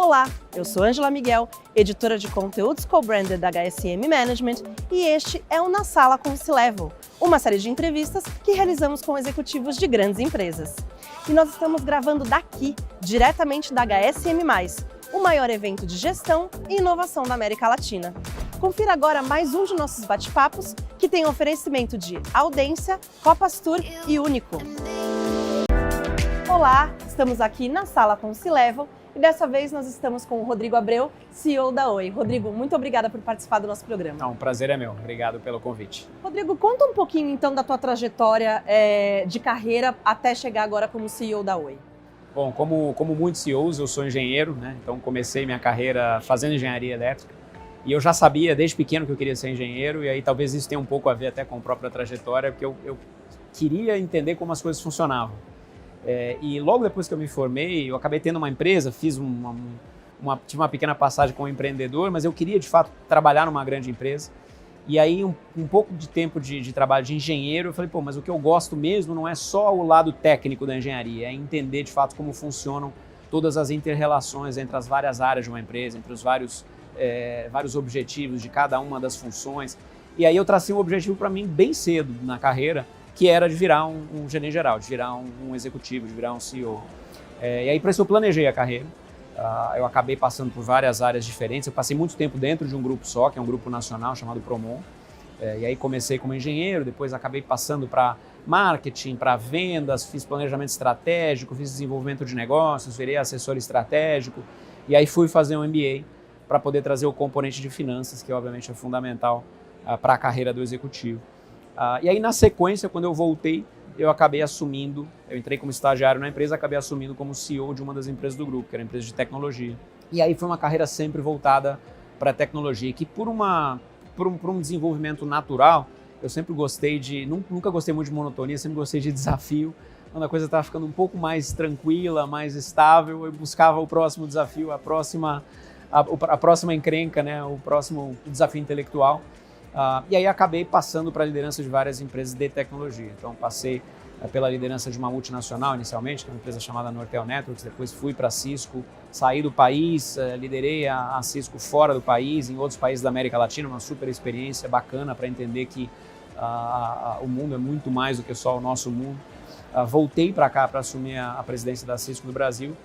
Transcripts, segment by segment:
Olá, eu sou Ângela Miguel, editora de conteúdos co-branded da HSM Management e este é o Na Sala com o C-Level, uma série de entrevistas que realizamos com executivos de grandes empresas. E nós estamos gravando daqui, diretamente da HSM+, o maior evento de gestão e inovação da América Latina. Confira agora mais um de nossos bate-papos, que tem oferecimento de Audência, Copas Tour e Único. Olá, estamos aqui na Sala com o C-Level e dessa vez nós estamos com o Rodrigo Abreu, CEO da Oi. Rodrigo, muito obrigada por participar do nosso programa. Um prazer é meu, obrigado pelo convite. Rodrigo, conta um pouquinho então da tua trajetória de carreira até chegar agora como CEO da Oi. Bom, como muitos CEOs, eu sou engenheiro, né? Então comecei minha carreira fazendo engenharia elétrica e eu já sabia desde pequeno que eu queria ser engenheiro e aí talvez isso tenha um pouco a ver até com a própria trajetória, porque eu queria entender como as coisas funcionavam. E logo depois que eu me formei, eu acabei tendo uma empresa, tive uma pequena passagem como empreendedor, mas eu queria de fato trabalhar numa grande empresa. E aí um pouco de tempo de trabalho de engenheiro, eu falei, pô, mas o que eu gosto mesmo não é só o lado técnico da engenharia, é entender de fato como funcionam todas as inter-relações entre as várias áreas de uma empresa, entre os vários objetivos de cada uma das funções. E aí eu tracei um objetivo para mim bem cedo na carreira, que era de virar um gerente geral, de virar um executivo, de virar um CEO. E aí, para isso, eu planejei a carreira. Eu acabei passando por várias áreas diferentes. Eu passei muito tempo dentro de um grupo só, que é um grupo nacional chamado Promon. E aí comecei como engenheiro, depois acabei passando para marketing, para vendas, fiz planejamento estratégico, fiz desenvolvimento de negócios, virei assessor estratégico. E aí fui fazer um MBA para poder trazer o componente de finanças, que obviamente é fundamental para a carreira do executivo. E aí, na sequência, quando eu voltei, eu acabei assumindo, eu entrei como estagiário na empresa, acabei assumindo como CEO de uma das empresas do grupo, que era uma empresa de tecnologia. E aí foi uma carreira sempre voltada para a tecnologia, que por um desenvolvimento natural, eu sempre gostei nunca gostei muito de monotonia, sempre gostei de desafio. Quando a coisa estava ficando um pouco mais tranquila, mais estável, eu buscava o próximo desafio, a próxima encrenca, né, o próximo desafio intelectual. E aí acabei passando para a liderança de várias empresas de tecnologia. Então passei pela liderança de uma multinacional inicialmente, que é uma empresa chamada Nortel Networks, depois fui para a Cisco, saí do país, liderei a Cisco fora do país, em outros países da América Latina, uma super experiência bacana para entender que o mundo é muito mais do que só o nosso mundo. Voltei para cá para assumir a presidência da Cisco do Brasil,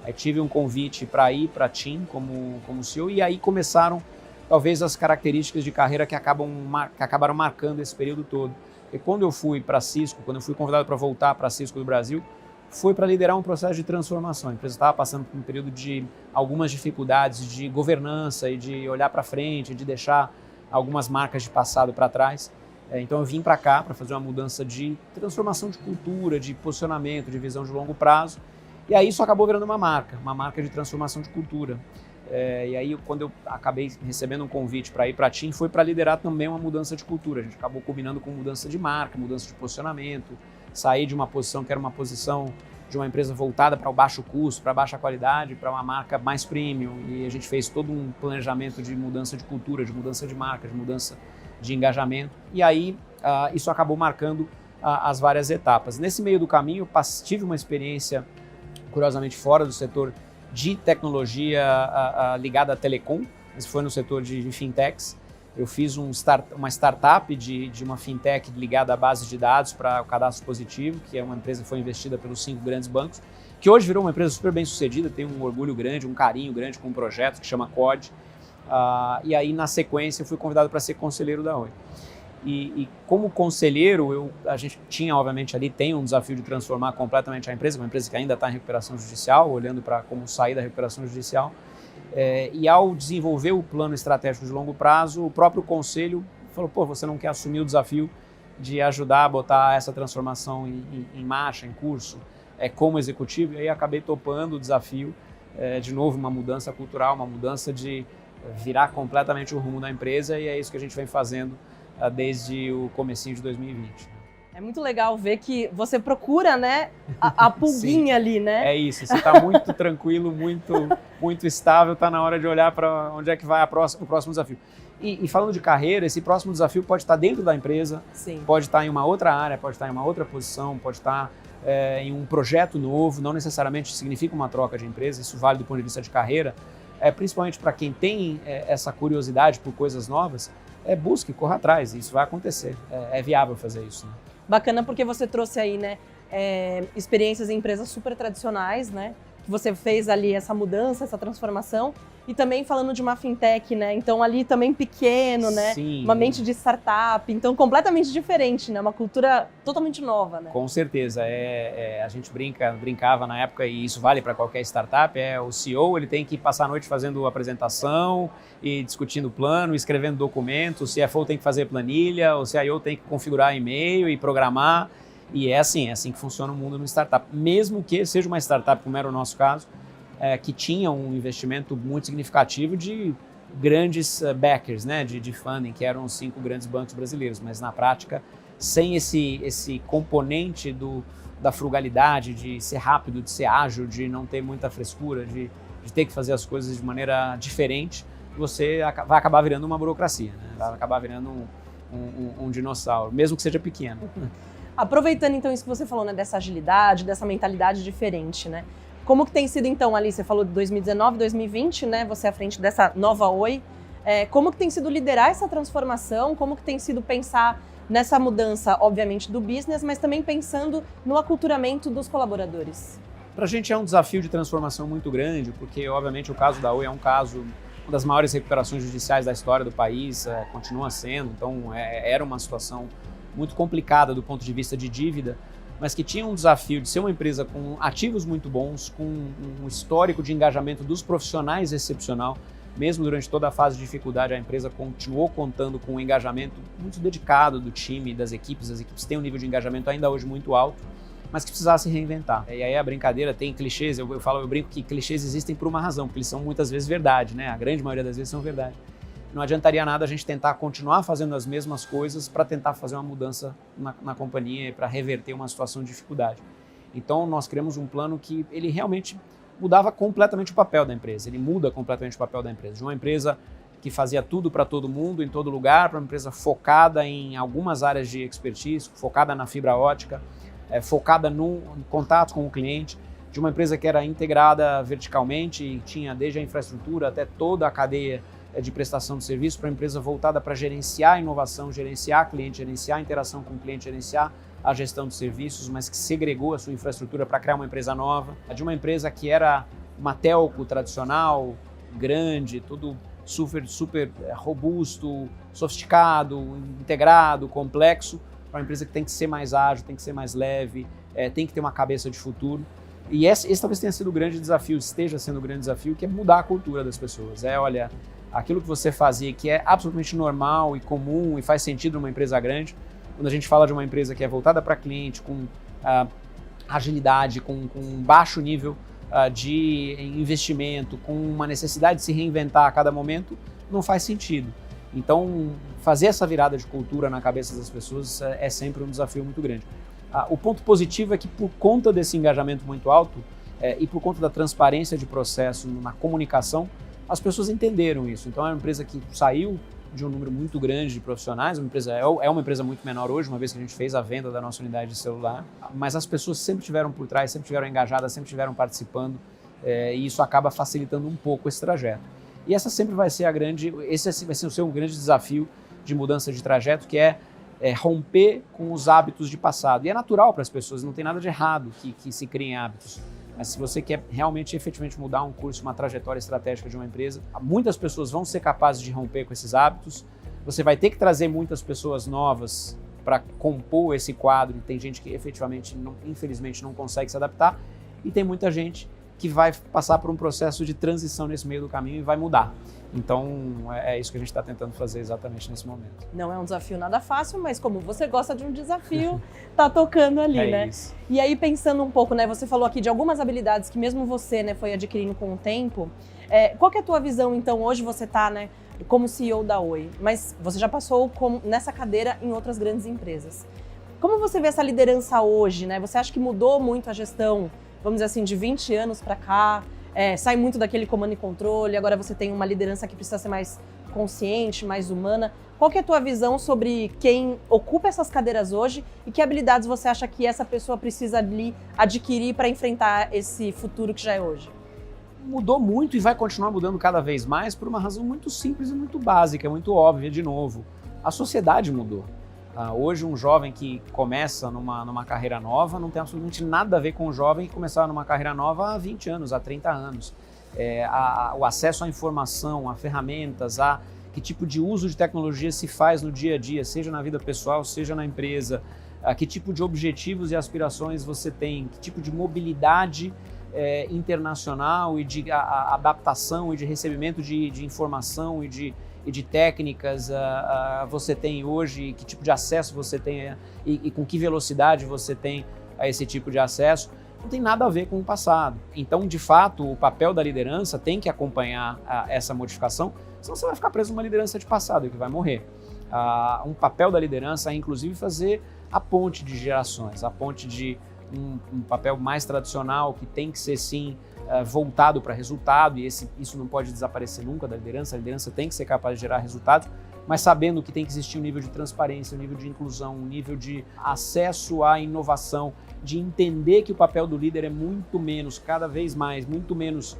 aí tive um convite para ir para a TIM como CEO e aí começaram talvez as características de carreira que acabaram marcando esse período todo. E quando eu fui para a Cisco, quando eu fui convidado para voltar para a Cisco do Brasil, foi para liderar um processo de transformação. A empresa estava passando por um período de algumas dificuldades de governança e de olhar para frente, de deixar algumas marcas de passado para trás. Então eu vim para cá para fazer uma mudança de transformação de cultura, de posicionamento, de visão de longo prazo. E aí isso acabou virando uma marca de transformação de cultura. E aí, quando eu acabei recebendo um convite para ir para a TIM, foi para liderar também uma mudança de cultura. A gente acabou combinando com mudança de marca, mudança de posicionamento, sair de uma posição que era uma posição de uma empresa voltada para o baixo custo, para baixa qualidade, para uma marca mais premium. E a gente fez todo um planejamento de mudança de cultura, de mudança de marca, de mudança de engajamento. E aí, isso acabou marcando as várias etapas. Nesse meio do caminho, tive uma experiência, curiosamente, fora do setor de tecnologia ligada à telecom, isso foi no setor de fintechs. Eu fiz uma startup de uma fintech ligada à base de dados para o cadastro positivo, que é uma empresa que foi investida pelos 5 grandes bancos, que hoje virou uma empresa super bem sucedida, tem um orgulho grande, um carinho grande com um projeto que chama COD. E aí, na sequência, eu fui convidado para ser conselheiro da Oi. E como conselheiro, a gente tinha, obviamente, tem um desafio de transformar completamente a empresa, uma empresa que ainda está em recuperação judicial, olhando para como sair da recuperação judicial. E ao desenvolver o plano estratégico de longo prazo, o próprio conselho falou, pô, você não quer assumir o desafio de ajudar a botar essa transformação em marcha, em curso, como executivo? E aí acabei topando o desafio, de novo, uma mudança cultural, uma mudança de virar completamente o rumo da empresa, e é isso que a gente vem fazendo desde o comecinho de 2020. É muito legal ver que você procura, né, a pulguinha ali, né? É isso, você está muito tranquilo, muito estável, está na hora de olhar para onde é que vai o próximo desafio. E falando de carreira, esse próximo desafio pode estar dentro da empresa, Sim. Pode estar em uma outra área, pode estar em uma outra posição, pode estar em um projeto novo, não necessariamente significa uma troca de empresa, isso vale do ponto de vista de carreira, principalmente para quem tem essa curiosidade por coisas novas, busque, corra atrás, isso vai acontecer, é viável fazer isso. Né? Bacana porque você trouxe aí, né, experiências em empresas super tradicionais, né, que você fez ali essa mudança, essa transformação, e também falando de uma fintech, né, então ali também pequeno, né, Sim. Uma mente de startup, então completamente diferente, né, uma cultura totalmente nova, né. Com certeza, a gente brincava na época, e isso vale para qualquer startup, o CEO ele tem que passar a noite fazendo apresentação e discutindo plano, escrevendo documento, o CFO tem que fazer planilha, o CIO tem que configurar e-mail e programar, e é assim que funciona o mundo no startup, mesmo que seja uma startup, como era o nosso caso, que tinha um investimento muito significativo de grandes backers, né, de funding, que eram os 5 grandes bancos brasileiros, mas na prática, sem esse componente da frugalidade, de ser rápido, de ser ágil, de não ter muita frescura, de ter que fazer as coisas de maneira diferente, você vai acabar virando uma burocracia, né? Vai acabar virando um dinossauro, mesmo que seja pequeno. Aproveitando então isso que você falou, né, dessa agilidade, dessa mentalidade diferente, né? Como que tem sido então ali, você falou de 2019, 2020, né, você à frente dessa nova Oi, como que tem sido liderar essa transformação, como que tem sido pensar nessa mudança, obviamente, do business, mas também pensando no aculturamento dos colaboradores? Para a gente é um desafio de transformação muito grande, porque obviamente o caso da Oi é um caso, uma das maiores recuperações judiciais da história do país, continua sendo, então era uma situação muito complicada do ponto de vista de dívida, mas que tinha um desafio de ser uma empresa com ativos muito bons, com um histórico de engajamento dos profissionais excepcional. Mesmo durante toda a fase de dificuldade, a empresa continuou contando com um engajamento muito dedicado do time, das equipes. As equipes têm um nível de engajamento ainda hoje muito alto, mas que precisava se reinventar. E aí a brincadeira tem clichês, eu brinco que clichês existem por uma razão, porque eles são muitas vezes verdade, né? A grande maioria das vezes são verdade. Não adiantaria nada a gente tentar continuar fazendo as mesmas coisas para tentar fazer uma mudança na companhia e para reverter uma situação de dificuldade. Então, nós criamos um plano que ele realmente mudava completamente o papel da empresa. Ele muda completamente o papel da empresa. De uma empresa que fazia tudo para todo mundo, em todo lugar, para uma empresa focada em algumas áreas de expertise, focada na fibra ótica, focada no contato com o cliente, de uma empresa que era integrada verticalmente e tinha desde a infraestrutura até toda a cadeia de prestação de serviço, para uma empresa voltada para gerenciar a inovação, gerenciar cliente, gerenciar a interação com o cliente, gerenciar a gestão de serviços, mas que segregou a sua infraestrutura para criar uma empresa nova, de uma empresa que era uma telco tradicional, grande, tudo super robusto, sofisticado, integrado, complexo, para uma empresa que tem que ser mais ágil, tem que ser mais leve, tem que ter uma cabeça de futuro. E esse talvez tenha sido o grande desafio, esteja sendo o grande desafio, que é mudar a cultura das pessoas. Olha, aquilo que você fazia, que é absolutamente normal e comum e faz sentido numa empresa grande, quando a gente fala de uma empresa que é voltada para cliente, com agilidade, com baixo nível de investimento, com uma necessidade de se reinventar a cada momento, não faz sentido. Então, fazer essa virada de cultura na cabeça das pessoas é sempre um desafio muito grande. O ponto positivo é que, por conta desse engajamento muito alto e por conta da transparência de processo na comunicação, as pessoas entenderam isso. Então, é uma empresa que saiu de um número muito grande de profissionais, é uma empresa muito menor hoje, uma vez que a gente fez a venda da nossa unidade de celular, mas as pessoas sempre estiveram por trás, sempre estiveram engajadas, sempre estiveram participando, e isso acaba facilitando um pouco esse trajeto. E essa sempre vai ser esse vai ser um grande desafio de mudança de trajeto, que é romper com os hábitos de passado. E é natural para as pessoas, não tem nada de errado que se criem hábitos. Mas se você quer realmente, efetivamente mudar um curso, uma trajetória estratégica de uma empresa, muitas pessoas vão ser capazes de romper com esses hábitos. Você vai ter que trazer muitas pessoas novas para compor esse quadro. E tem gente que efetivamente, infelizmente, não consegue se adaptar. E tem muita gente que vai passar por um processo de transição nesse meio do caminho e vai mudar. Então, é isso que a gente está tentando fazer exatamente nesse momento. Não é um desafio nada fácil, mas como você gosta de um desafio, tá tocando ali, né? Isso. E aí, pensando um pouco, né? Você falou aqui de algumas habilidades que mesmo você, né, foi adquirindo com o tempo. Qual que é a tua visão, então? Hoje você tá, né, como CEO da Oi, mas você já passou nessa cadeira em outras grandes empresas. Como você vê essa liderança hoje, né? Você acha que mudou muito a gestão, vamos dizer assim, de 20 anos para cá? Sai muito daquele comando e controle, agora você tem uma liderança que precisa ser mais consciente, mais humana. Qual que é a tua visão sobre quem ocupa essas cadeiras hoje e que habilidades você acha que essa pessoa precisa ali adquirir para enfrentar esse futuro que já é hoje? Mudou muito e vai continuar mudando cada vez mais por uma razão muito simples e muito básica, muito óbvia, de novo. A sociedade mudou. Hoje um jovem que começa numa carreira nova não tem absolutamente nada a ver com um jovem que começava numa carreira nova há 20 anos, há 30 anos. O acesso à informação, a ferramentas, a que tipo de uso de tecnologia se faz no dia a dia, seja na vida pessoal, seja na empresa, que tipo de objetivos e aspirações você tem, que tipo de mobilidade internacional e de adaptação e de recebimento de informação e de técnicas você tem hoje, que tipo de acesso você tem e com que velocidade você tem a esse tipo de acesso, não tem nada a ver com o passado. Então, de fato, o papel da liderança tem que acompanhar essa modificação, senão você vai ficar preso numa liderança de passado e que vai morrer. Um papel da liderança é, inclusive, fazer a ponte de gerações, a ponte de um papel mais tradicional que tem que ser, sim, voltado para resultado, e isso não pode desaparecer nunca da liderança. A liderança tem que ser capaz de gerar resultados, mas sabendo que tem que existir um nível de transparência, um nível de inclusão, um nível de acesso à inovação, de entender que o papel do líder é muito menos, cada vez mais, muito menos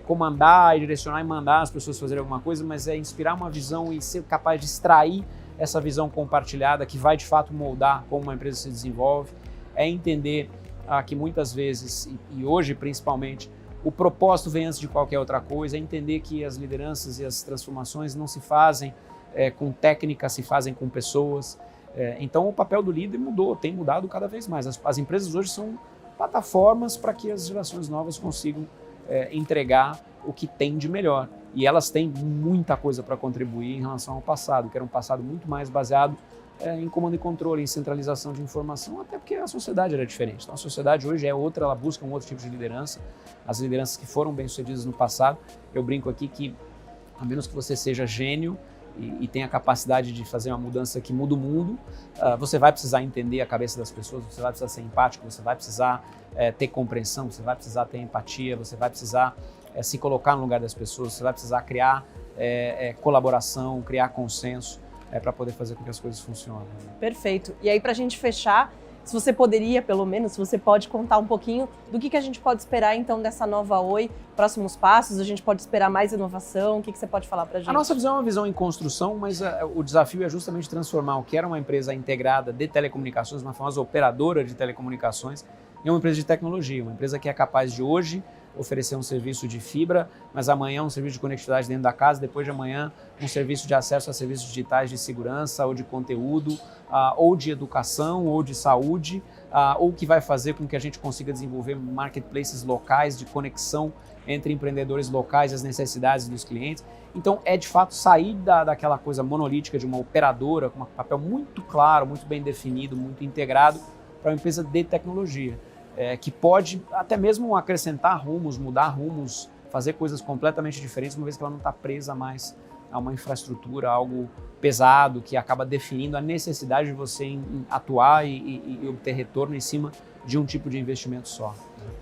comandar e direcionar e mandar as pessoas fazerem alguma coisa, mas é inspirar uma visão e ser capaz de extrair essa visão compartilhada que vai de fato moldar como uma empresa se desenvolve. É entender que muitas vezes, e hoje principalmente, o propósito vem antes de qualquer outra coisa, é entender que as lideranças e as transformações não se fazem com técnica, se fazem com pessoas. Então o papel do líder mudou, tem mudado cada vez mais. As empresas hoje são plataformas para que as gerações novas consigam entregar o que tem de melhor. E elas têm muita coisa para contribuir em relação ao passado, que era um passado muito mais baseado em comando e controle, em centralização de informação, até porque a sociedade era diferente. Então a sociedade hoje é outra, ela busca um outro tipo de liderança. As lideranças que foram bem-sucedidas no passado, eu brinco aqui que, a menos que você seja gênio e tenha a capacidade de fazer uma mudança que muda o mundo, você vai precisar entender a cabeça das pessoas, você vai precisar ser empático, você vai precisar ter compreensão, você vai precisar ter empatia, você vai precisar se colocar no lugar das pessoas, você vai precisar criar colaboração, criar consenso, para poder fazer com que as coisas funcionem. Perfeito. E aí, para a gente fechar, se você poderia, pelo menos, se você pode contar um pouquinho do que a gente pode esperar, então, dessa nova Oi, próximos passos, a gente pode esperar mais inovação, o que você pode falar para a gente? A nossa visão é uma visão em construção, mas o desafio é justamente transformar o que era uma empresa integrada de telecomunicações, uma famosa operadora de telecomunicações, em uma empresa de tecnologia, uma empresa que é capaz de hoje oferecer um serviço de fibra, mas amanhã um serviço de conectividade dentro da casa, depois de amanhã um serviço de acesso a serviços digitais de segurança ou de conteúdo, ou de educação, ou de saúde, ou que vai fazer com que a gente consiga desenvolver marketplaces locais de conexão entre empreendedores locais e as necessidades dos clientes. Então é de fato sair daquela coisa monolítica de uma operadora com um papel muito claro, muito bem definido, muito integrado para uma empresa de tecnologia. Que pode até mesmo acrescentar rumos, mudar rumos, fazer coisas completamente diferentes, uma vez que ela não está presa mais a uma infraestrutura, algo pesado, que acaba definindo a necessidade de você atuar e obter retorno em cima de um tipo de investimento só.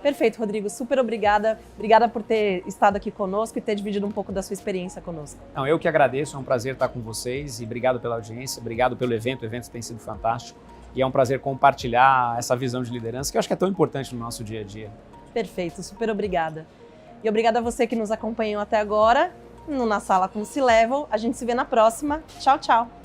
Perfeito, Rodrigo. Super obrigada. Obrigada por ter estado aqui conosco e ter dividido um pouco da sua experiência conosco. Não, eu que agradeço, é um prazer estar com vocês e obrigado pela audiência, obrigado pelo evento, o evento tem sido fantástico. E é um prazer compartilhar essa visão de liderança que eu acho que é tão importante no nosso dia a dia. Perfeito, super obrigada. E obrigada a você que nos acompanhou até agora no Na Sala com C-Level. A gente se vê na próxima. Tchau, tchau.